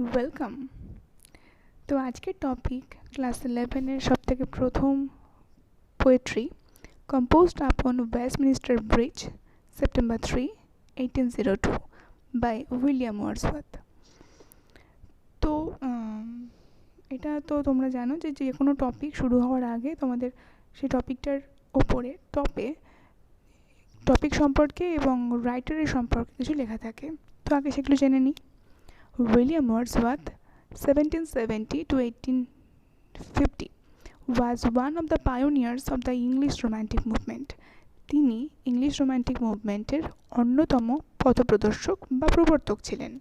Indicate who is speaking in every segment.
Speaker 1: Welcome. তো আজকের topic class 11-এর সবথেকে প্রথম poetry composed upon Westminster Bridge September 3, 1802 by William Wordsworth. তো এটা তো তোমরা জানো যে যে কোনো টপিক শুরু হওয়ার আগে তোমাদের সেই টপিকটার ওপরে টপিক সম্পর্কে এবং রাইটারের সম্পর্কে কিছু লেখা থাকে। তো আগে সেগুলো জেনে নিই। William Wordsworth 1770 to 1850 was one of the pioneers of the English Romantic movement. তিনি ইংলিশ রোম্যান্টিক মুভমেন্টের অন্যতম পথপ্রদর্শক বা প্রবর্তক ছিলেন।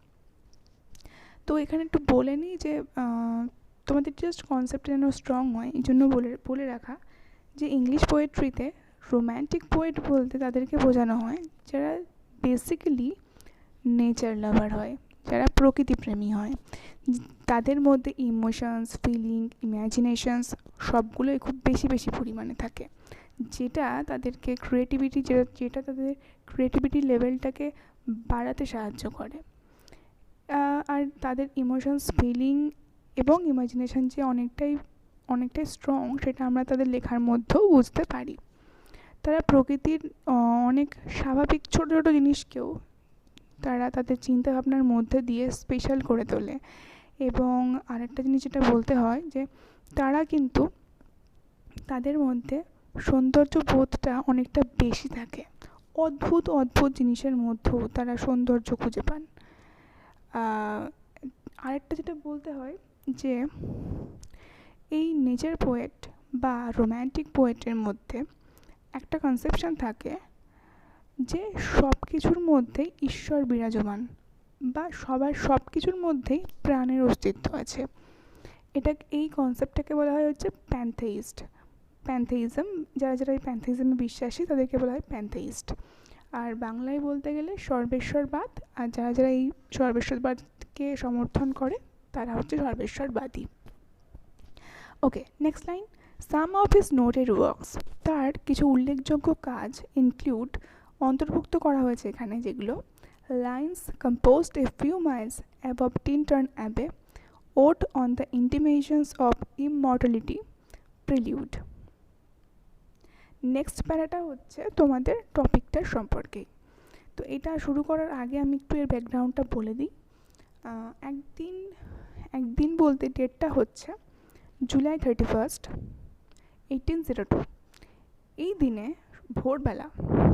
Speaker 1: তো এখানে একটু বলে নিই যে তোমাদের জাস্ট কনসেপ্টটা যেন স্ট্রং হয়, এই জন্য বলে রাখা যে ইংলিশ পোয়েট্রিতে রোম্যান্টিক পোয়েট বলতে তাদেরকে বোঝানো হয় যারা বেসিক্যালি নেচার লাভার হয়, যারা প্রকৃতিপ্রেমী হয়, তাদের মধ্যে ইমোশনস, ফিলিং, ইম্যাজিনেশনস সবগুলোই খুব বেশি পরিমাণে থাকে, যেটা তাদেরকে যেটা তাদের ক্রিয়েটিভিটি লেভেলটাকে বাড়াতে সাহায্য করে। আর তাদের ইমোশনস, ফিলিং এবং ইমাজিনেশন যে অনেকটাই স্ট্রং, সেটা আমরা তাদের লেখার মধ্যেও বুঝতে পারি। তারা প্রকৃতির অনেক স্বাভাবিক ছোটো ছোটো জিনিসকেও তারা তাদের চিন্তাভাবনার মধ্যে দিয়ে স্পেশাল করে তোলে। এবং আরেকটা জিনিস যেটা বলতে হয় যে তারা কিন্তু তাদের মধ্যে সৌন্দর্য বোধটা অনেকটা বেশি থাকে। অদ্ভুত জিনিসের মধ্যেও তারা সৌন্দর্য খুঁজে পান। আরেকটা যেটা বলতে হয় যে এই নেচার পোয়েট বা রোম্যান্টিক পোয়েটের মধ্যে একটা কনসেপশন থাকে যে সব কিছুর মধ্যেই ঈশ্বর বিরাজমান বা সব কিছুর মধ্যেই প্রাণের অস্তিত্ব আছে। এই কনসেপ্টটাকে বলা হয় হচ্ছে প্যান্থেইজম। যারা এই প্যান্থেইজমে বিশ্বাসী তাদেরকে বলা হয় প্যান্থেইস্ট। আর বাংলায় বলতে গেলে সর্বেশ্বরবাদ। আর যারা এই সর্বেশ্বরবাদকে সমর্থন করে তারা হচ্ছে সর্বেশ্বরবাদী। Okay, next line. Some of his noted works, তার কিছু উল্লেখযোগ্য কাজ অন্তর্ভুক্ত করা হয়েছে এখানে, যেগুলো lines composed a few miles above Tintern Abbey, ode on the intimations of immortality, prelude. Next প্যারাটা হচ্ছে তোমাদের টপিকটার সম্পর্কে। তো এটা শুরু করার আগে আমি একটু এর ব্যাকগ্রাউন্ডটা বলে দিই। একদিন বলতে ডেটটা হচ্ছে জুলাই 31, 1802। এই দিনে ভোরবেলা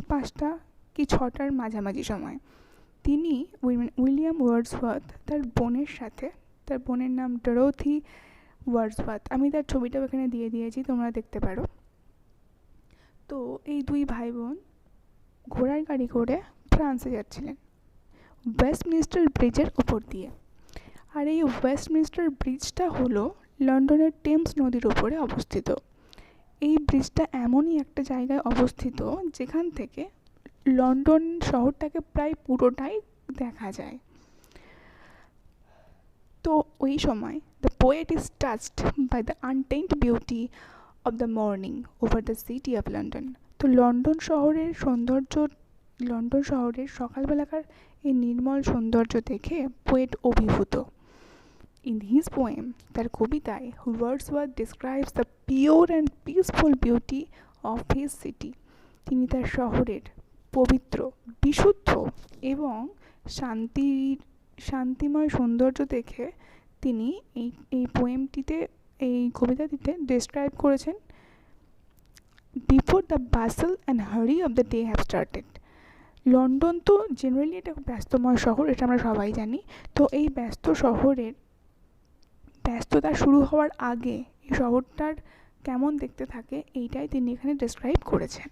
Speaker 1: 5টা কি 6টার মাঝামাঝি সময় তিনি উইলিয়াম ওয়ার্ডসওয়ার্থ তার বোনের নাম ডরোথি ওয়ার্ডসওয়ার্থ, আমি তার ছবিটাও এখানে দিয়ে দিয়েছি, তোমরা দেখতে পারো। তো এই দুই ভাই বোন ঘোড়ার গাড়ি করে ফ্রান্সে যাচ্ছিলেন ওয়েস্টমিনিস্টার ব্রিজের ওপর দিয়ে। আর এই ওয়েস্টমিনিস্টার ব্রিজটা হলো লন্ডনের টেমস নদীর ওপরে অবস্থিত। এই ব্রিজটা এমনই একটা জায়গায় অবস্থিত যেখান থেকে লন্ডন শহরটাকে প্রায় পুরোটাই দেখা যায়। তো ওই সময় the poet is touched by the untainted beauty of the morning over the city of London. তো লন্ডন শহরের সকালবেলাকার এই নির্মল সৌন্দর্য দেখে পোয়েট অভিভূত। ইন হিজ পোয়েম, তার কবিতায়, Wordsworth describes the pure and peaceful beauty of his city. তিনি তার শহরের পবিত্র, বিশুদ্ধ এবং শান্তিময় সৌন্দর্য দেখে তিনি এই কবিতাটিতে ডেসক্রাইব করেছেন। বিফোর দ্য বাসল অ্যান্ড হারি of the day have started. London তো জেনারেলি একটা ব্যস্তময় শহর, এটা আমরা সবাই জানি। তো এই ব্যস্ততা শুরু হওয়ার আগে এই শহরটার কেমন দেখতে থাকে এইটাই তিনি এখানে ডেসক্রাইব করেছেন।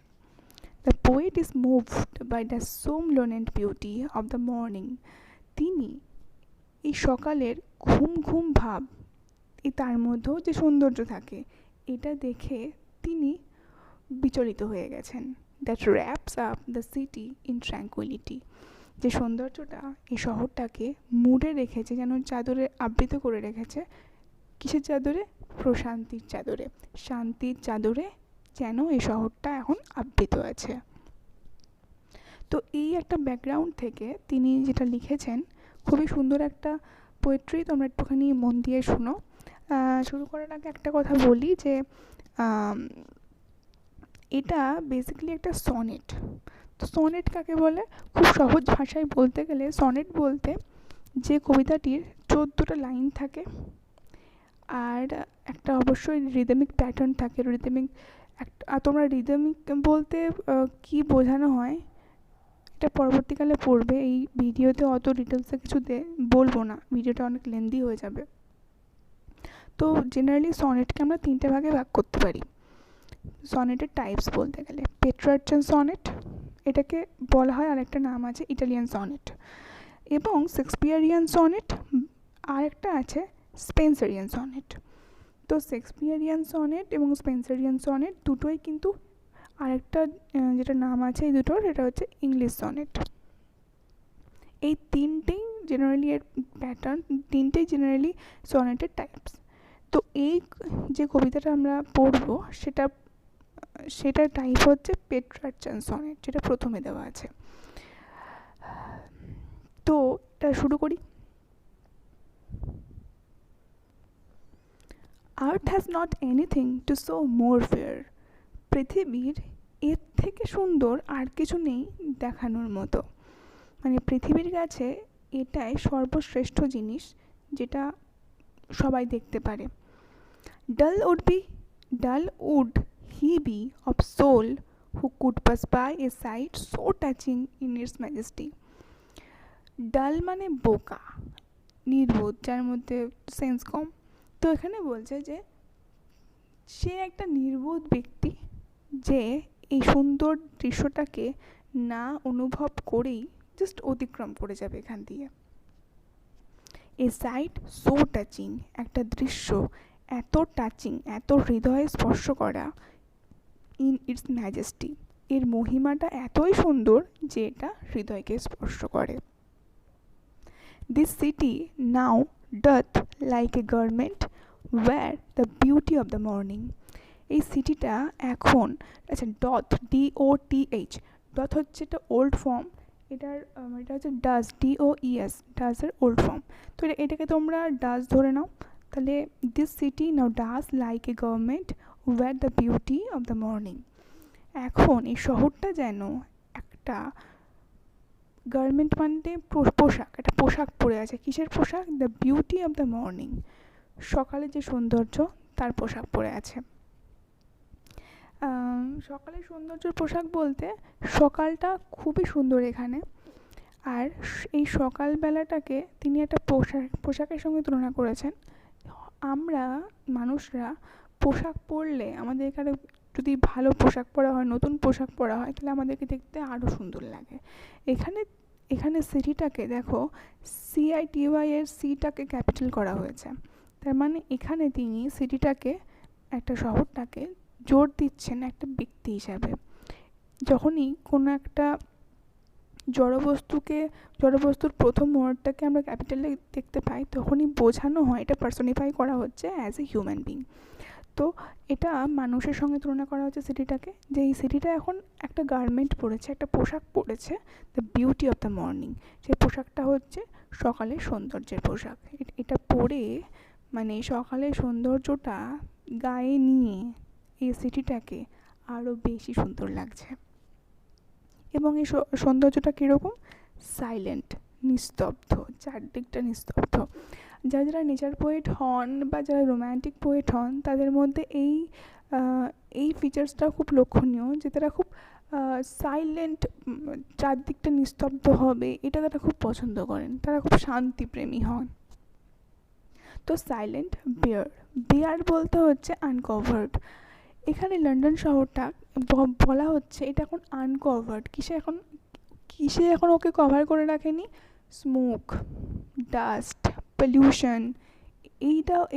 Speaker 1: The poet is moved by the somnolent beauty of the morning. তিনি এই সকালের ঘুম ভাব, তার মধ্যেও যে সৌন্দর্য থাকে, এটা দেখে তিনি বিচলিত হয়ে গেছেন। That wraps up the city in tranquility. যে সৌন্দর্যটা এই শহরটাকে মুড়ে রেখেছে, যেন চাদরে আবৃত করে রেখেছে। কিসের চাদরে? প্রশান্তির চাদরে, শান্তির চাদরে যেন এই শহরটা এখন আবৃত আছে। তো এই একটা ব্যাকগ্রাউন্ড থেকে তিনি যেটা লিখেছেন, খুবই সুন্দর একটা পোয়েট্রি, তোমরা একটুখানি মন দিয়ে শোনো। শুরু করার আগে একটা কথা বলি যে এটা বেসিক্যালি একটা সনেট। তো সনেট কাকে বলে? খুব সহজ ভাষায় বলতে গেলে সনেট বলতে যে কবিতাটির 14টা লাইন থাকে আর একটা অবশ্যই রিদমিক প্যাটার্ন থাকে। রিদমিক একটা, তোমরা রিদমিক বলতে কি বোঝানো হয় এটা পরবর্তীকালে পড়বে। এই ভিডিওতে অত ডিটেলসে কিছু বলবো না, ভিডিওটা অনেক লেন্দি হয়ে যাবে। তো জেনারেলি সনেটকে আমরা 3টে ভাগে ভাগ করতে পারি। সনেটের টাইপস বলতে গেলে পেট্রার্চান সনেট, এটাকে বলা হয়, আরেকটা নাম আছে ইটালিয়ান সনেট, এবং শেক্সপিয়ারিয়ান সনেট, আর একটা আছে স্পেন্সারিয়ান সনেট। তো শেক্সপিয়ারিয়ান সনেট এবং স্পেন্সারিয়ান সনেট দুটোই কিন্তু আরেকটা যেটা নাম আছে এই দুটোর, এটা হচ্ছে ইংলিশ সনেট। এই তিনটেই জেনারেলি এর প্যাটার্ন, তিনটেই জেনারেলি সনেটের টাইপস। তো এই যে কবিতাটা আমরা পড়বো সেটার টাইপ হচ্ছে পেট্রার্চান সনেট, যেটা প্রথমে দেওয়া আছে। তো এটা শুরু করি। আর্থ has not anything to show more fair. পৃথিবীর এর থেকে সুন্দর আর কিছু নেই দেখানোর মতো। মানে পৃথিবীর কাছে এটাই সর্বশ্রেষ্ঠ জিনিস, যেটা সবাই দেখতে পারে। Dull would he be of soul who could pass by a sight so touching in its majesty. ডাল মানে বোকা, নির্বোধ, যার মধ্যে সেন্স কম। তো এখানে বলছে যে সে একটা নির্বোধ ব্যক্তি, যে এই সুন্দর দৃশ্যটাকে না অনুভব করেই জাস্ট অতিক্রম করে যাবে এখান দিয়ে। এ সাইট সো টাচিং, একটা দৃশ্য এত টাচিং, এত হৃদয়ে স্পর্শ করা, ইন ইটস ম্যাজেস্টি, এর মহিমাটা এতই সুন্দর যে এটা হৃদয়কে স্পর্শ করে। This city now doth like a garment wear the beauty of the morning. এই সিটিটা এখন, আচ্ছা ডথ, DOTH, ডথ হচ্ছে এটা ওল্ড ফর্ম, এটা হচ্ছে ডাজ, DOES, ডাজের ওল্ড ফর্ম। তো এটাকে তোমরা ডাজ ধরে নাও। তাহলে this city now does like a government wear the beauty of the morning. এখন এই শহরটা যেন একটা গার্মেন্ট মানে পোশাক, একটা পোশাক পরে আছে। কিসের পোশাক? The beauty of the morning, সকালে যে সৌন্দর্য তার পোশাক পরে আছে। সকালের সৌন্দর্যের পোশাক বলতে সকালটা খুবই সুন্দর এখানে, আর এই সকালবেলাটাকে তিনি একটা পোশাকের সঙ্গে তুলনা করেছেন। আমরা মানুষরা পোশাক পরলে, আমাদের এখানে যদি ভালো পোশাক পরা হয়, নতুন পোশাক পরা হয়, তাহলে আমাদেরকে দেখতে আরও সুন্দর লাগে। এখানে সিটিটাকে দেখো, CITY এর সিটাকে ক্যাপিটাল করা হয়েছে। তার মানে এখানে তিনি সিটিটাকে, একটা শহরটাকে জোর দিচ্ছেন একটা ব্যক্তি হিসাবে। যখনই কোনো একটা জড়বস্তুর প্রথম ওয়ার্ডটাকে আমরা ক্যাপিটালে দেখতে পাই, তখনই বোঝানো হয় এটা পার্সনিফাই করা হচ্ছে অ্যাজ এ হিউম্যান বিং। তো এটা মানুষের সঙ্গে তুলনা করা হচ্ছে সিটিটাকে, যে এই সিটিটা এখন একটা গার্মেন্ট পরেছে, একটা পোশাক পরেছে, the beauty of the morning. সেই পোশাকটা হচ্ছে সকালের সৌন্দর্যের পোশাক। এটা পরে মানে সকালের সৌন্দর্যটা গায়ে নিয়ে এই সিটিটাকে আরও বেশি সুন্দর লাগছে। এবং এই সৌন্দর্যটা কীরকম? সাইলেন্ট, নিস্তব্ধ, চারদিকটা নিস্তব্ধ। যারা নেচার পোয়েট হন বা যারা রোম্যান্টিক পোয়েট হন, তাদের মধ্যে এই ফিচার্সটা খুব লক্ষণীয়, যে তারা খুব সাইলেন্ট, চারদিকটা নিস্তব্ধ হবে, এটা তারা খুব পছন্দ করেন, তারা খুব শান্তিপ্রেমী হন। তো সাইলেন্ট বেয়ার বলতে হচ্ছে আনকভার্ড। এখানে লন্ডন শহরটা বলা হচ্ছে এটা এখন আনকভার্ড। কিসে এখন ওকে কভার করে রাখেনি? স্মোক, ডাস্ট, পলিউশন,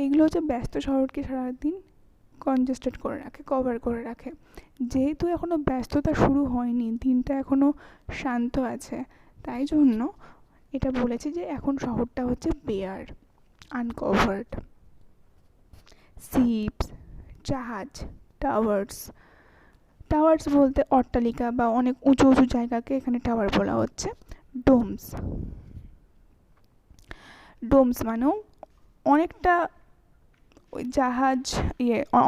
Speaker 1: এইগুলো হচ্ছে ব্যস্ত শহরকে সারাদিন কনজেস্টেড করে রাখে, কভার করে রাখে। যেহেতু এখনও ব্যস্ততা শুরু হয়নি, দিনটা এখনও শান্ত আছে, তাই জন্য এটা বলেছে যে এখন শহরটা হচ্ছে বেয়ার, আনকভার্ড। শিপস, জাহাজ, টাওয়ার্স বলতে অট্টালিকা বা অনেক উঁচু উঁচু জায়গাকে এখানে টাওয়ার বলা হচ্ছে। ডোমস মানেও অনেকটা ওই জাহাজ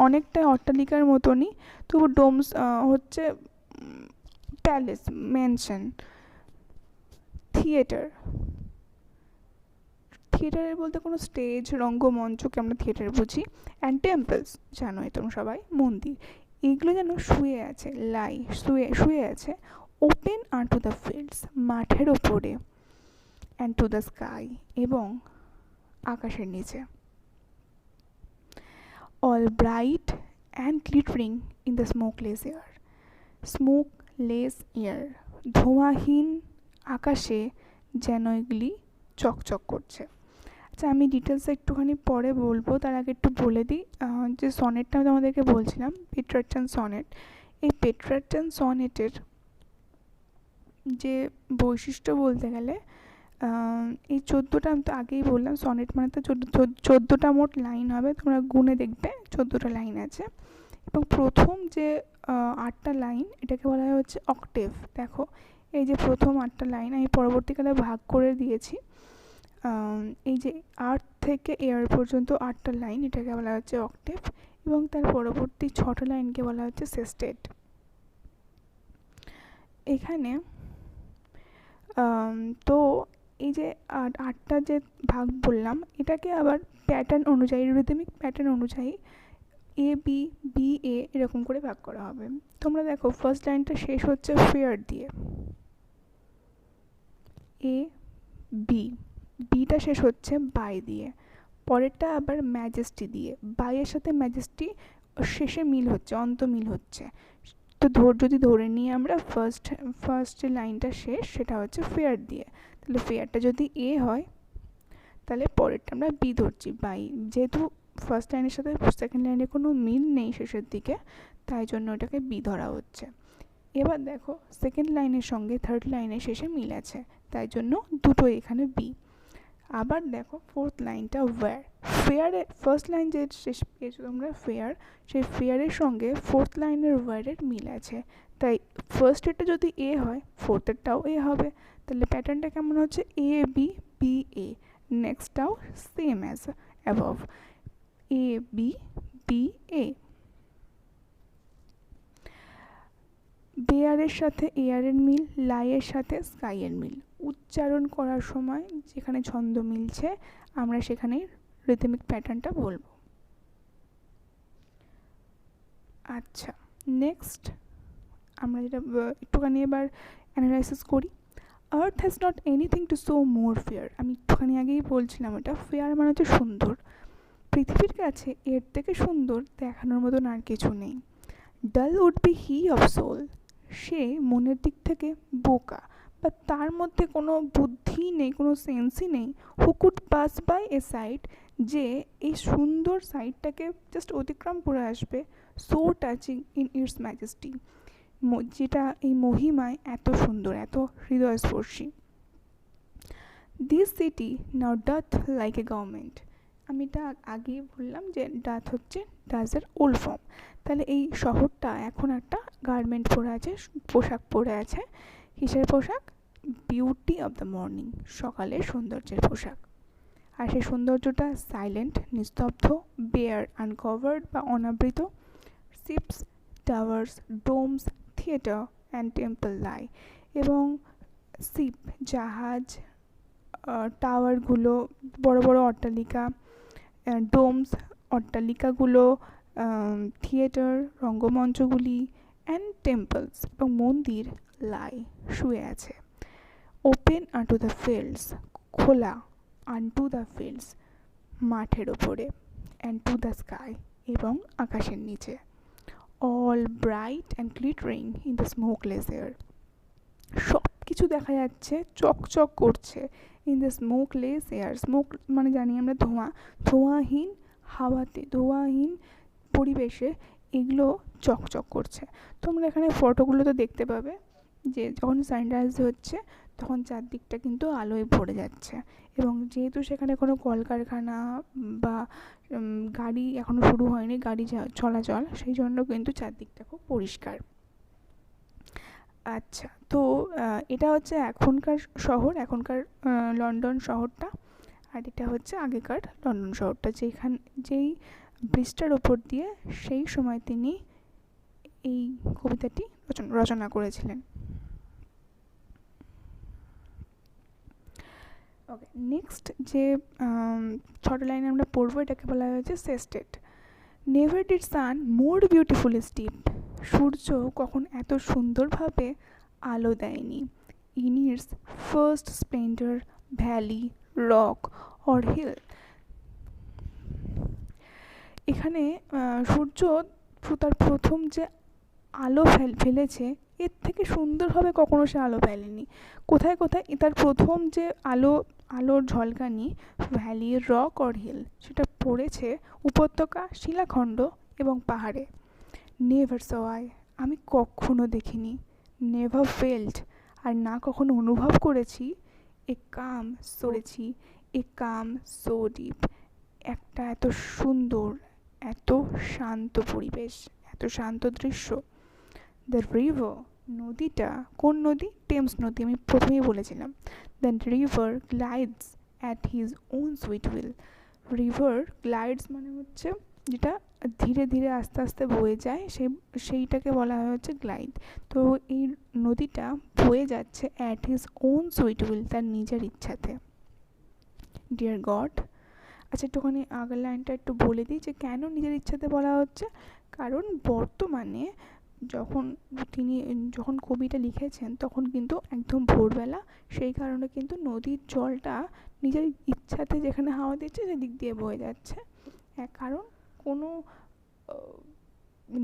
Speaker 1: অনেকটা অট্টালিকার মতনই, তবু ডোমস হচ্ছে প্যালেস, ম্যানশন। থিয়েটার বলতে কোনো স্টেজ, রঙ্গমঞ্চকে আমরা থিয়েটার বুঝি। অ্যান্ড টেম্পলস, জানোই তোমরা সবাই, মন্দির। এগুলো যেন শুয়ে আছে, শুয়ে আছে ওপেন আর টু দ্য ফিল্ডস, মাঠের ওপরে, অ্যান্ড টু দ্য স্কাই, এবং আকাশের নিচে। All bright and glittering in the smokeless air, ধোঁয়াহীন আকাশে যেন এগুলি চকচক করছে। আচ্ছা, আমি ডিটেলস একটুখানি পরে বলবো, তার আগে একটু বলে দিই যে সনেটটা আমি তোমাদেরকে বলছিলাম, পেট্রার্চান সনেট। এই পেট্রার্চান সনেটের যে বৈশিষ্ট্য বলতে গেলে, এই 14টা, আমি তো আগেই বললাম সনেট মানে তো 14টা মোট লাইন হবে, তোমরা গুনে দেখবে 14টা লাইন আছে। এবং প্রথম যে 8টা লাইন, এটাকে বলা হয় হচ্ছে অক্টেভ। দেখো এই যে প্রথম 8টা লাইন আমি পরবর্তীকালে ভাগ করে দিয়েছি। এই যে আর্থ থেকে এয়ার পর্যন্ত 8টা লাইন, এটাকে বলা হচ্ছে অক্টেভ, এবং তার পরবর্তী 6টা লাইনকে বলা হচ্ছে সেস্টেট। এখানে তো এই যে 8টা যে ভাগ বললাম, এটাকে আবার প্যাটার্ন অনুযায়ী, রিদমিক প্যাটার্ন অনুযায়ী এ বি, বি এ এরকম করে ভাগ করা হবে। তোমরা দেখো ফার্স্ট লাইনটা শেষ হচ্ছে ফেয়ার দিয়ে, এ বি, বিটা শেষ হচ্ছে বাই দিয়ে, পরেরটা আবার ম্যাজেস্টি দিয়ে, বাইয়ের সাথে ম্যাজেস্টি শেষে মিল হচ্ছে, অন্ত মিল হচ্ছে। তো যদি ধরে নিয়ে আমরা ফার্স্ট লাইনটা শেষ, সেটা হচ্ছে ফেয়ার দিয়ে, তাহলে ফেয়ারটা যদি এ হয় তাহলে পরেরটা আমরা বি ধরছি, বাই। যেহেতু ফার্স্ট লাইনের সাথে সেকেন্ড লাইনের কোনো মিল নেই শেষের দিকে, তাই জন্য ওটাকে বি ধরা হচ্ছে। এবার দেখো সেকেন্ড লাইনের সঙ্গে থার্ড লাইনের শেষে মিল আছে, তাই জন্য দুটোই এখানে বি। আবার দেখো ফোর্থ লাইনটা ওয়্যার, ফেয়ারের ফার্স্ট লাইন যে শেষ পেয়েছো তোমরা ফেয়ার, সেই ফেয়ারের সঙ্গে ফোর্থ লাইনের ওয়্যারের মিল আছে, তাই ফার্স্টেরটা যদি এ হয় ফোর্থেরটাও এ হবে। তাহলে প্যাটার্নটা কেমন হচ্ছে, A B, B A. নেক্সটটাও same as above, A B, B A. বেয়ারের সাথে এয়ারের মিল, লাইয়ের সাথে স্কাইয়ের মিল। উচ্চারণ করার সময় যেখানে ছন্দ মিলছে আমরা সেখানে রিদমিক প্যাটার্নটা বলবো। আচ্ছা, নেক্সট আমরা যেটা একটুখানি এবার অ্যানালাইসিস করি। আর্থ has not anything to show more fair. আমি একটুখানি আগেই বলছিলাম, এটা ফেয়ার মানে হচ্ছে সুন্দর। পৃথিবীর কাছে এর থেকে সুন্দর দেখানোর মতন আর কিছু নেই। Dull would be he of soul, সে মনের দিক থেকে বোকা, বা তার মধ্যে কোনো বুদ্ধি নেই, কোনো সেন্সই নেই। Who could pass by a sight, যে এই সুন্দর সাইটটাকে জাস্ট অতিক্রম করে আসবে। So touching in its majesty, যেটা এই মহিমায় এত সুন্দর, এত হৃদয়স্পর্শী। This city now doth like a garment, আমি এটা আগেই বললাম যে ডাথ হচ্ছে ডাজের ওল্ড ফর্ম। তাহলে এই শহরটা এখন একটা গার্মেন্ট পরে আছে, পোশাক পরে আছে। কিসের পোশাক? বিউটি অফ দ্য মর্নিং, সকালের সৌন্দর্যের পোশাক। আর সেই সৌন্দর্যটা সাইলেন্ট, নিস্তব্ধ, বেয়ার, আনকভার্ড বা অনাবৃত। Ships, towers, domes, theatre and temple lie. এবং শিপ, জাহাজ, টাওয়ারগুলো, বড় বড় অট্টালিকা, ডোমস, অট্টালিকাগুলো, থিয়েটার, রঙ্গমঞ্চগুলি, অ্যান্ড টেম্পলস এবং মন্দির লাই, শুয়ে আছে। ওপেন আনটু দ্য ফিল্ডস, খোলা, আনটু দ্য ফিল্ডস, মাঠের ওপরে, অ্যান্ড টু দ্য স্কাই, এবং আকাশের নিচে। All bright and glittering in the smokeless air, সব কিছু দেখা যাচ্ছে, চকচক করছে। In the smokeless air, smoke মানে জানি আমরা ধোঁয়া, ধোঁয়াহীন হাওয়াতে, ধোঁয়াহীন পরিবেশে এগুলো চকচক করছে। তোমরা এখানে ফটোগুলো তো দেখতে পাবে যে যখন সানরাইজ হচ্ছে তখন চারদিকটা কিন্তু আলোয় ভরে যাচ্ছে। এবং যেহেতু সেখানে কোনো কলকারখানা বা গাড়ি এখনও শুরু হয়নি, গাড়ি চলাচল, সেই জন্য কিন্তু চারদিকটা খুব পরিষ্কার। আচ্ছা, তো এটা হচ্ছে এখনকার শহর, এখনকার লন্ডন শহরটা। আর এটা হচ্ছে আগেকার লন্ডন শহরটা, যেই ব্রিজটার ওপর দিয়ে সেই সময় তিনি এই কবিতাটি রচনা করেছিলেন। ওকে, নেক্সট যে ছোট লাইনে আমরা পড়বো, এটাকে বলা হয়েছে sestet. Never did sun more beautifully steeped. সূর্য কখন এত সুন্দরভাবে আলো দেয়নি। In its first splendour, valley, rock or hill. এখানে সূর্য তার প্রথম যে আলো ফেলেছে, এর থেকে সুন্দরভাবে কখনো সে আলো ফেলেনি। কোথায় কোথায় তার প্রথম যে আলোর ঝলকানি, ভ্যালি, রক অর হিল, সেটা পড়েছে উপত্যকা, শিলাখণ্ড এবং পাহাড়ে। নেভার সো আই, আমি কখনো দেখিনি। নেভার ফেল্ট, আর না কখনো অনুভব করেছি। এ কাম সো ডিপ, একটা এত সুন্দর, এত শান্ত পরিবেশ, এত শান্ত দৃশ্য। দ্য রিভার, নদীটা, কোন নদী? টেমস নদী, আমি প্রথমেই বলেছিলাম। The river glides at his own sweet will. River glides মানে হচ্ছে যেটা ধীরে ধীরে আস্তে আস্তে বয়ে যায়, সেইটাকে বলা হয় হচ্ছে গ্লাইড। তো এই নদীটা বয়ে যাচ্ছে at his own sweet will, তার নিজের ইচ্ছাতে। ডিয়ার গড, আচ্ছা একটুখানি আগের লাইনটা একটু বলে দিই যে কেন নিজের ইচ্ছাতে বলা হচ্ছে। কারণ বর্তমানে যখন কবিটা লিখেছেন তখন কিন্তু একদম ভোরবেলা, সেই কারণে কিন্তু নদীর জলটা নিজের ইচ্ছাতে যেখানে হাওয়া দিচ্ছে সেদিক দিয়ে বয়ে যাচ্ছে। কারণ কোনো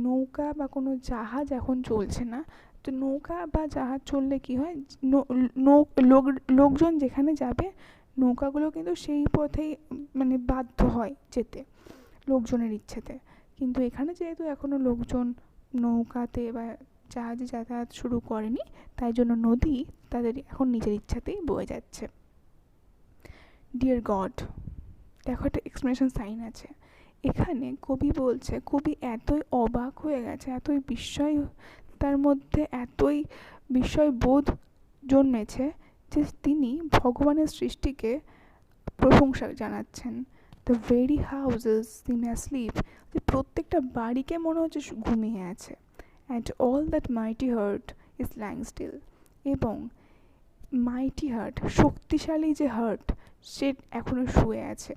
Speaker 1: নৌকা বা কোনো জাহাজ এখন চলছে না। তো নৌকা বা জাহাজ চললে কী হয়, লোকজন যেখানে যাবে নৌকাগুলো কিন্তু সেই পথেই মানে বাধ্য হয় যেতে, লোকজনের ইচ্ছেতে। কিন্তু এখানে যেহেতু এখনও লোকজন নৌকাতে বা জাহাজে যাতায়াত শুরু করেনি, তাই জন্য নদী তাদের এখন নিজের ইচ্ছাতেই বয়ে যাচ্ছে। ডিয়ার গড, দেখো একটা এক্সপ্লেনেশন সাইন আছে এখানে। কবি বলছে, কবি এতই অবাক হয়ে গেছে, এতই বিস্ময়, তার মধ্যে এতই বিস্ময়বোধ জন্মেছে যে তিনি ভগবানের সৃষ্টিকে প্রশংসা জানাচ্ছেন। The very houses seem asleep, যে প্রত্যেকটা বাড়িকে মনে হচ্ছে ঘুমিয়ে আছে। And all that mighty heart is lying still, এবং মাইটি হার্ট, শক্তিশালী যে হার্ট, সে এখনও শুয়ে আছে।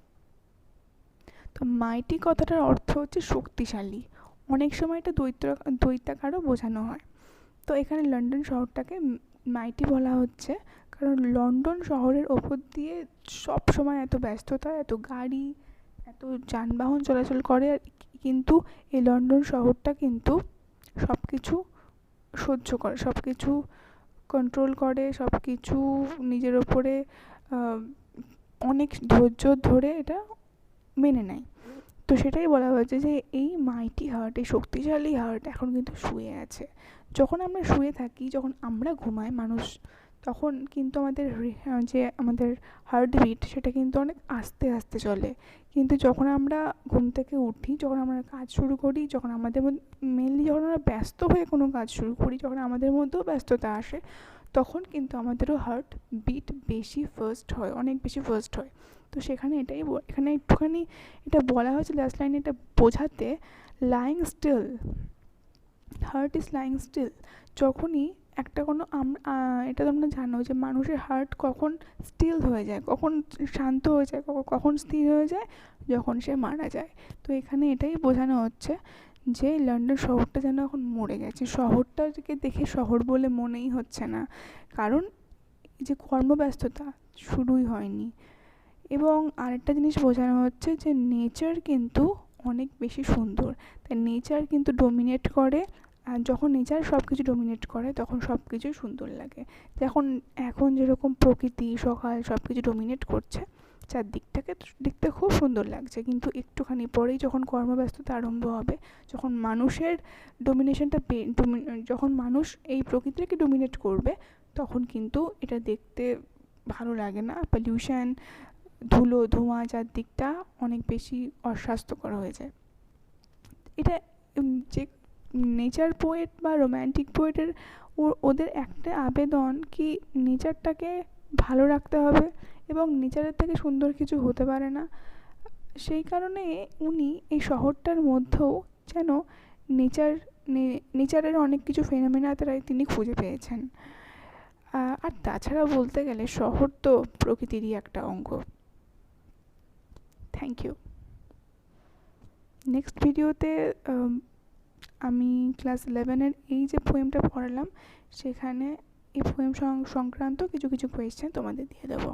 Speaker 1: তো মাইটি কথাটার অর্থ হচ্ছে শক্তিশালী। অনেক সময় এটা দৈত্যাকারও বোঝানো হয়। তো এখানে লন্ডন শহরটাকে মাইটি বলা হচ্ছে কারণ লন্ডন শহরের ওপর দিয়ে সব সময় এত ব্যস্ততা, এত গাড়ি, এত যানবাহন চলাচল করে, কিন্তু এই লন্ডন শহরটা কিন্তু সব কিছু সহ্য করে, সব কিছু কন্ট্রোল করে, সব কিছু নিজের ওপরে অনেক ধৈর্য ধরে এটা মেনে নেয়। তো সেটাই বলা হয়েছে যে এই মাইটি হার্ট, এই শক্তিশালী হার্ট এখন কিন্তু শুয়ে আছে। যখন আমরা শুয়ে থাকি, যখন আমরা ঘুমাই মানুষ, তখন কিন্তু আমাদের হার্টবিট সেটা কিন্তু অনেক আস্তে আস্তে চলে। কিন্তু যখন আমরা ঘুম থেকে উঠি, যখন আমরা কাজ শুরু করি, যখন আমাদের মেনলি যখন আমরা ব্যস্ত হয়ে কোনো কাজ শুরু করি, যখন আমাদের মধ্যেও ব্যস্ততা আসে, তখন কিন্তু আমাদেরও হার্ট বিট বেশি ফার্স্ট হয়, অনেক বেশি ফার্স্ট হয়। তো সেখানে এখানে একটুখানি এটা বলা হয়েছে লাস্ট লাইনে এটা বোঝাতে, lying still, heart is lying still. যখনই একটা কোনো এটা তোমরা জানো যে মানুষের হার্ট কখন স্টিল হয়ে যায়, কখন শান্ত হয়ে যায়, কখন স্থির হয়ে যায়, যখন সে মারা যায়। তো এখানে এটাই বোঝানো হচ্ছে যে লন্ডন শহরটা যেন এখন মরে গেছে। শহরটাকে দেখে শহর বলে মনেই হচ্ছে না, কারণ এই যে কর্মব্যস্ততা শুরুই হয়নি। এবং আরেকটা জিনিস বোঝানো হচ্ছে যে নেচার কিন্তু অনেক বেশি সুন্দর, তাই নেচার কিন্তু ডোমিনেট করে। আর যখন নেচার সব কিছু ডোমিনেট করে তখন সব কিছুই সুন্দর লাগে। এখন যেরকম প্রকৃতি, সকাল সব কিছু ডোমিনেট করছে, চারদিকটাকে দেখতে খুব সুন্দর লাগছে, কিন্তু একটুখানি পরেই যখন কর্মব্যস্ততা আরম্ভ হবে, যখন মানুষের ডোমিনেশনটা যখন মানুষ এই প্রকৃতিটাকে ডোমিনেট করবে, তখন কিন্তু এটা দেখতে ভালো লাগে না। পলিউশন, ধুলো, ধোঁয়া, চারদিকটা অনেক বেশি অস্বাস্থ্যকর হয়ে যায়। এটা যে নেচার পোয়েট বা রোম্যান্টিক পোয়েটের ওদের একটা আবেদন কি নেচারটাকে ভালো রাখতে হবে এবং নেচারের থেকে সুন্দর কিছু হতে পারে না। সেই কারণে উনি এই শহরটার মধ্যেও যেন নেচারের অনেক কিছু ফেনোমেনা তিনি খুঁজে পেয়েছেন। আর তাছাড়া বলতে গেলে শহর তো প্রকৃতিরই একটা অঙ্গ। Thank you. নেক্সট ভিডিওতে আমি ক্লাস 11-এর এই যে পোয়েমটা পড়ালাম সেখানে এই পোয়েম সংক্রান্ত কিছু কোয়েশ্চেন তোমাদের দিয়ে দেবো।